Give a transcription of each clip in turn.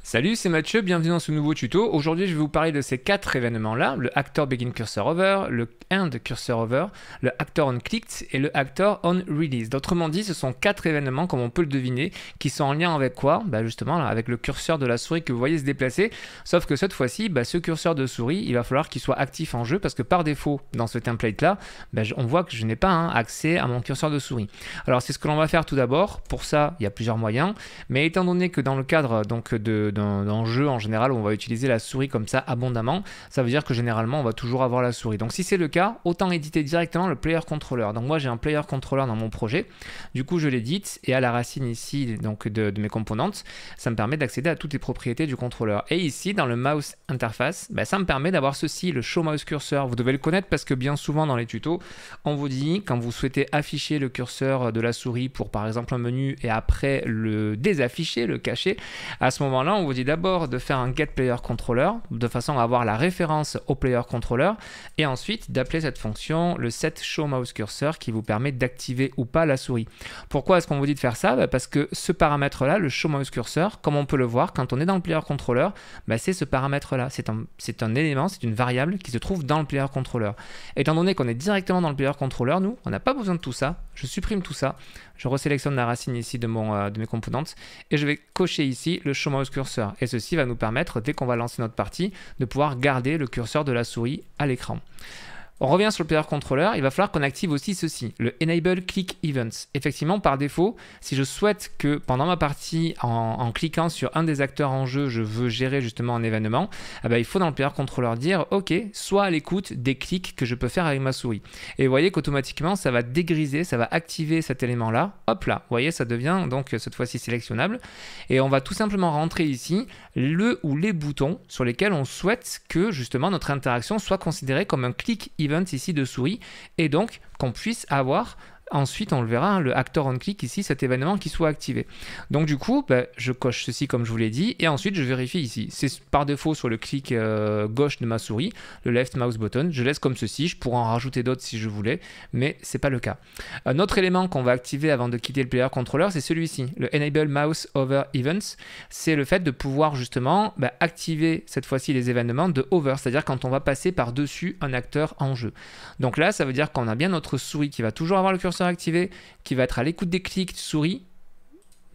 Salut, c'est Mathieu, bienvenue dans ce nouveau tuto. Aujourd'hui, je vais vous parler de ces quatre événements-là, le Actor Begin Cursor Over, le End Cursor Over, le Actor On Clicked et le Actor On Released. Autrement dit, ce sont quatre événements, comme on peut le deviner, qui sont en lien avec quoi? Justement, là, avec le curseur de la souris que vous voyez se déplacer, sauf que cette fois-ci, ce curseur de souris, il va falloir qu'il soit actif en jeu, parce que par défaut, dans ce template-là, on voit que je n'ai pas accès à mon curseur de souris. Alors, c'est ce que l'on va faire tout d'abord. Pour ça, il y a plusieurs moyens, mais étant donné que dans le cadre d'un jeu en général où on va utiliser la souris comme ça abondamment, ça veut dire que généralement on va toujours avoir la souris. Donc si c'est le cas, autant éditer directement le player controller. Donc moi j'ai un player controller dans mon projet, du coup je l'édite et à la racine ici donc de mes composantes, ça me permet d'accéder à toutes les propriétés du contrôleur. Et ici dans le mouse interface, ça me permet d'avoir ceci, le show mouse cursor. Vous devez le connaître parce que bien souvent dans les tutos, on vous dit quand vous souhaitez afficher le curseur de la souris pour par exemple un menu et après le désafficher, le cacher, à ce moment-là on vous dit d'abord de faire un get player controller de façon à avoir la référence au player controller et ensuite d'appeler cette fonction le set show mouse cursor qui vous permet d'activer ou pas la souris. Pourquoi est-ce qu'on vous dit de faire ça? Parce que ce paramètre là, le show mouse cursor, comme on peut le voir quand on est dans le player controller, c'est ce paramètre là, c'est un élément, c'est une variable qui se trouve dans le player controller. Étant donné qu'on est directement dans le player controller, nous on n'a pas besoin de tout ça, je supprime tout ça, je resélectionne la racine ici de mes composantes et je vais cocher ici le show mouse cursor. Et ceci va nous permettre, dès qu'on va lancer notre partie, de pouvoir garder le curseur de la souris à l'écran. On revient sur le player controller, il va falloir qu'on active aussi ceci, le Enable Click Events. Effectivement, par défaut, si je souhaite que pendant ma partie, en cliquant sur un des acteurs en jeu, je veux gérer justement un événement, il faut dans le player controller dire, ok, sois à l'écoute des clics que je peux faire avec ma souris. Et vous voyez qu'automatiquement, ça va dégriser, ça va activer cet élément-là. Hop là, vous voyez, ça devient donc cette fois-ci sélectionnable. Et on va tout simplement rentrer ici le ou les boutons sur lesquels on souhaite que justement notre interaction soit considérée comme un click event ici de souris et donc qu'on puisse avoir ensuite, on le verra, le actor on click ici, cet événement qui soit activé. Donc du coup, je coche ceci comme je vous l'ai dit et ensuite je vérifie ici. C'est par défaut sur le clic gauche de ma souris, le left mouse button. Je laisse comme ceci, je pourrais en rajouter d'autres si je voulais, mais c'est pas le cas. Un autre élément qu'on va activer avant de quitter le player controller, c'est celui-ci, le Enable Mouse Over Events. C'est le fait de pouvoir justement activer cette fois-ci les événements de hover, c'est-à-dire quand on va passer par-dessus un acteur en jeu. Donc là, ça veut dire qu'on a bien notre souris qui va toujours avoir le curseur activé, qui va être à l'écoute des clics souris,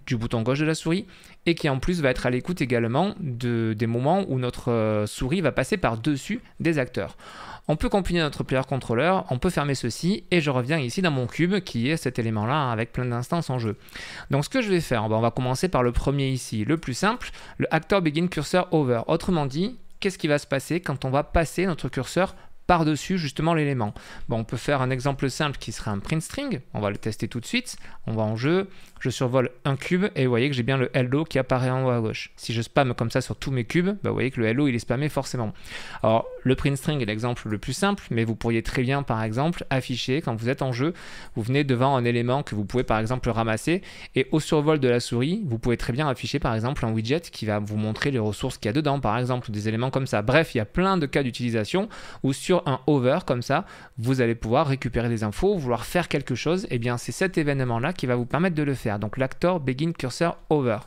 du bouton gauche de la souris, et qui en plus va être à l'écoute également des moments où notre souris va passer par-dessus des acteurs. On peut compiler notre player controller, on peut fermer ceci, et je reviens ici dans mon cube qui est cet élément-là avec plein d'instances en jeu. Donc ce que je vais faire, on va commencer par le premier ici, le plus simple, le Actor Begin Cursor Over. Autrement dit, qu'est-ce qui va se passer quand on va passer notre curseur par-dessus justement l'élément. On peut faire un exemple simple qui serait un print string, on va le tester tout de suite, on va en jeu, je survole un cube et vous voyez que j'ai bien le hello qui apparaît en haut à gauche. Si je spamme comme ça sur tous mes cubes, vous voyez que le hello il est spammé forcément. Alors le print string est l'exemple le plus simple, mais vous pourriez très bien par exemple afficher quand vous êtes en jeu, vous venez devant un élément que vous pouvez par exemple ramasser et au survol de la souris, vous pouvez très bien afficher par exemple un widget qui va vous montrer les ressources qu'il y a dedans par exemple, des éléments comme ça. Bref, il y a plein de cas d'utilisation où sur un hover comme ça, vous allez pouvoir récupérer des infos, vouloir faire quelque chose, et bien c'est cet événement là qui va vous permettre de le faire. Donc l'actor begin cursor over.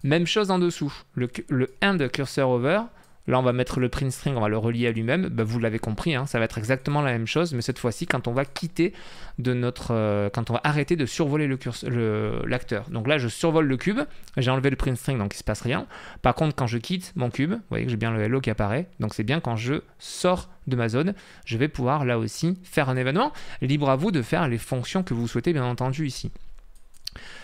Même chose en dessous, le end cursor over. Là, on va mettre le print string, on va le relier à lui-même. Vous l'avez compris, ça va être exactement la même chose, mais cette fois-ci, quand on va quitter de notre, quand on va arrêter de survoler l'acteur. Donc là, je survole le cube, j'ai enlevé le print string, donc il ne se passe rien. Par contre, quand je quitte mon cube, vous voyez que j'ai bien le hello qui apparaît. Donc c'est bien quand je sors de ma zone, je vais pouvoir là aussi faire un événement. Libre à vous de faire les fonctions que vous souhaitez, bien entendu, ici.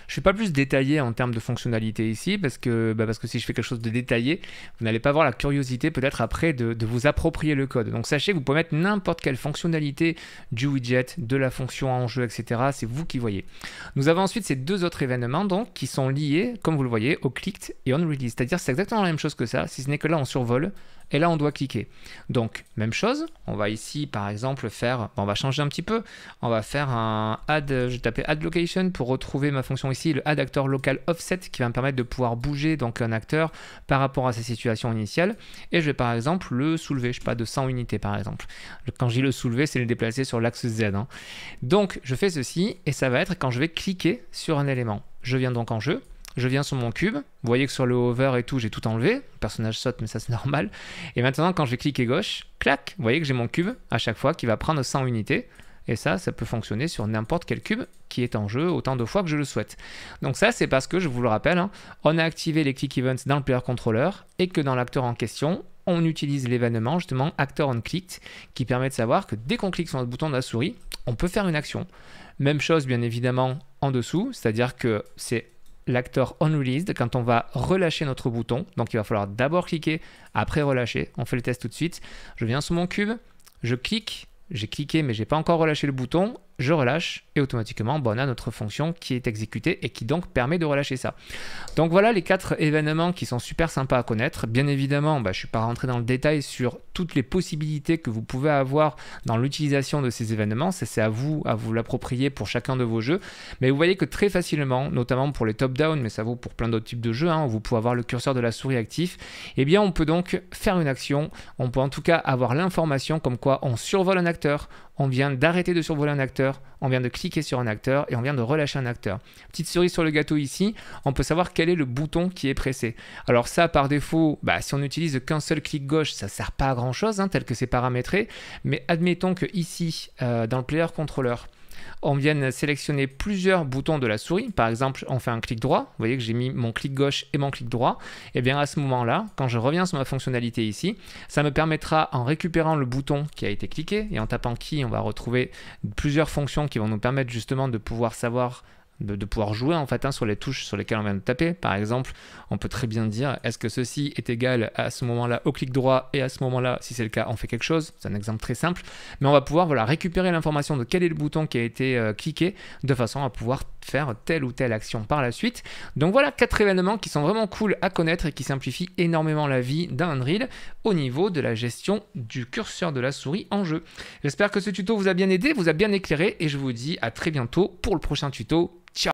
Je ne suis pas plus détaillé en termes de fonctionnalité ici parce que si je fais quelque chose de détaillé, vous n'allez pas avoir la curiosité peut-être après de vous approprier le code. Donc sachez que vous pouvez mettre n'importe quelle fonctionnalité du widget, de la fonction en jeu, etc. C'est vous qui voyez. Nous avons ensuite ces deux autres événements donc, qui sont liés, comme vous le voyez, au clicked et on release. C'est-à-dire c'est exactement la même chose que ça, si ce n'est que là on survole et là on doit cliquer. Donc même chose, on va ici par exemple faire, on va changer un petit peu, on va faire un add, je vais taper add location pour retrouver ma fonction ici, le add actor local offset qui va me permettre de pouvoir bouger donc un acteur par rapport à sa situation initiale et je vais par exemple le soulever, je sais pas, de 100 unités par exemple. Quand je dis le soulever, c'est le déplacer sur l'axe Z. Donc je fais ceci et ça va être quand je vais cliquer sur un élément. Je viens donc en jeu, je viens sur mon cube, vous voyez que sur le hover et tout, j'ai tout enlevé, le personnage saute, mais ça c'est normal. Et maintenant, quand je vais cliquer gauche, clac, vous voyez que j'ai mon cube à chaque fois qui va prendre 100 unités. Et ça peut fonctionner sur n'importe quel cube qui est en jeu autant de fois que je le souhaite. Donc ça, c'est parce que, je vous le rappelle, hein, on a activé les click events dans le player controller et que dans l'acteur en question, on utilise l'événement, justement, actor on clicked, qui permet de savoir que dès qu'on clique sur notre bouton de la souris, on peut faire une action. Même chose, bien évidemment, en dessous, c'est-à-dire que c'est l'acteur onReleased quand on va relâcher notre bouton. Donc il va falloir d'abord cliquer, après relâcher. On fait le test tout de suite. Je viens sur mon cube, je clique, j'ai cliqué mais j'ai pas encore relâché le bouton, je relâche et automatiquement on a notre fonction qui est exécutée et qui donc permet de relâcher ça. Donc voilà les 4 événements qui sont super sympas à connaître. Bien évidemment, je ne suis pas rentré dans le détail sur toutes les possibilités que vous pouvez avoir dans l'utilisation de ces événements. C'est à vous l'approprier pour chacun de vos jeux. Mais vous voyez que très facilement, notamment pour les top-down, mais ça vaut pour plein d'autres types de jeux, hein, où vous pouvez avoir le curseur de la souris actif, eh bien on peut donc faire une action. On peut en tout cas avoir l'information comme quoi on survole un acteur, on vient d'arrêter de survoler un acteur, on vient de cliquer sur un acteur et on vient de relâcher un acteur. Petite cerise sur le gâteau ici, on peut savoir quel est le bouton qui est pressé. Alors ça, par défaut, si on n'utilise qu'un seul clic gauche, ça ne sert pas à grand chose, hein, tel que c'est paramétré. Mais admettons que ici, dans le player controller, on vient sélectionner plusieurs boutons de la souris. Par exemple, on fait un clic droit. Vous voyez que j'ai mis mon clic gauche et mon clic droit. Et bien à ce moment-là, quand je reviens sur ma fonctionnalité ici, ça me permettra, en récupérant le bouton qui a été cliqué et en tapant key, on va retrouver plusieurs fonctions qui vont nous permettre justement de pouvoir savoir de pouvoir jouer en fait sur les touches sur lesquelles on vient de taper. Par exemple, on peut très bien dire est-ce que ceci est égal à ce moment-là au clic droit et à ce moment-là, si c'est le cas, on fait quelque chose. C'est un exemple très simple, mais on va pouvoir récupérer l'information de quel est le bouton qui a été cliqué de façon à pouvoir faire telle ou telle action par la suite. Donc voilà 4 événements qui sont vraiment cool à connaître et qui simplifient énormément la vie d'un Unreal au niveau de la gestion du curseur de la souris en jeu. J'espère que ce tuto vous a bien aidé, vous a bien éclairé et je vous dis à très bientôt pour le prochain tuto. Ciao!